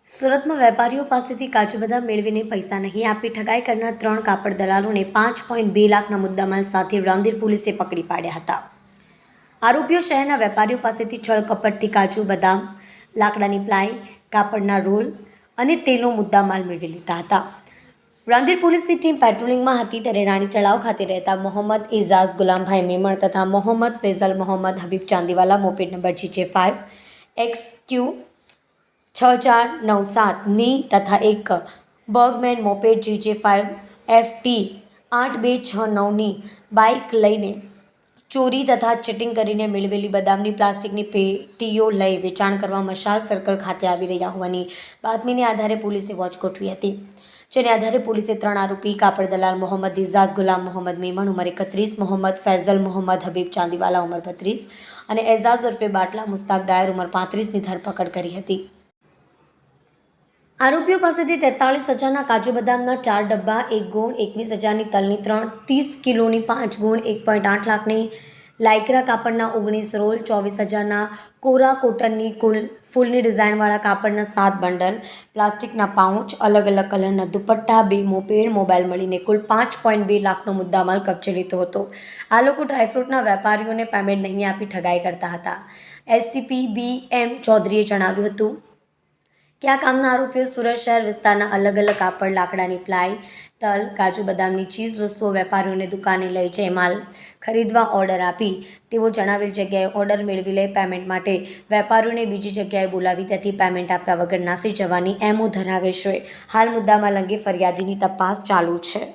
સુરતમાં વેપારીઓ પાસેથી કાજુ બદામ મેળવીને પૈસા નહીં આપી ઠગાઈ કરનાર 3 કાપડ દલાલોને 5.2 લાખના મુદ્દામાલ સાથે રાંદેર પોલીસે પકડી પાડ્યા હતા। આરોપીઓ શહેરના વેપારીઓ પાસેથી છળ કપટથી કાજુ બદામ, લાકડાની પ્લાય, કાપડના રોલ અને તેલનો મુદ્દામાલ મેળવી લીધા હતા। રાંદેર પોલીસની ટીમ પેટ્રોલિંગમાં હતી ત્યારે રાણી તળાવ ખાતે રહેતા મોહમ્મદ એઝાઝ ગુલામભાઈ મેમણ તથા Mohammad Faizal Mohammad Habib Chandiwala moped number GJ5 XQ 6497 ની તથા એક બર્ગમેન મોપેડ GJ5 FT 8269 ની બાઇક લઈને ચોરી તથા ચીટિંગ કરીને મેળવેલી બદામની પ્લાસ્ટિકની પેટીઓ લઈ વેચાણ કરવા મશાલ સર્કલ ખાતે આવી રહ્યા હોવાની બાતમીને આધારે પોલીસે વોચ ગોઠવી હતી। જેને આધારે પોલીસે 3 આરોપી કાપડ દલાલ મોહમ્મદ ઇઝાઝ ગુલામ મોહમ્મદ મેમણ ઉંમર 31, મોહમ્મદ ફૈઝલ મોહમ્મદ હબીબ ચાંદીવાલા ઉંમર 32 અને એઝાઝ ઉર્ફે બાટલા મુસ્તાક ડાયર ઉંમર 35ની ધરપકડ કરી હતી। આરોપીઓ પાસેથી 43,000ના કાજુ બદામના 4 ડબ્બા, 1 ગુણ, 21,000ની તલની 30 કિલોની 5 ગુણ, 1.8 લાખની લાયક્રા કાપડના 19 રોલ, 24,000ના કોરા કોટનની કુલ ફૂલની ડિઝાઇનવાળા કાપડના 7 બંડલ, પ્લાસ્ટિકના પાઉચ, અલગ અલગ કલરના દુપટ્ટા, 2 મોપેડ, મોબાઈલ મળીને કુલ 5.2 લાખનો મુદ્દામાલ કબજે લીધો હતો। આ લોકો ડ્રાયફ્રૂટના વેપારીઓને પેમેન્ટ નહીં આપી ઠગાઈ કરતા હતા। SCP BM ચૌધરીએ જણાવ્યું હતું કે આ કામના આરોપીઓ સુરત શહેર વિસ્તારના અલગ અલગ કાપડ, લાકડાની પ્લાય, તલ, કાજુ બદામની ચીજ વસ્તુઓ વેપારીઓને દુકાને લઈ જઈ માલ ખરીદવા ઓર્ડર આપી તેઓ જણાવેલ જગ્યાએ ઓર્ડર મેળવી લે પેમેન્ટ માટે વેપારીઓને બીજી જગ્યાએ બોલાવી ત્યાંથી પેમેન્ટ આપ્યા વગર નાસી જવાની એમઓ ધરાવે છે। હાલ મુદ્દામાલ અંગે ફરિયાદીની તપાસ ચાલુ છે।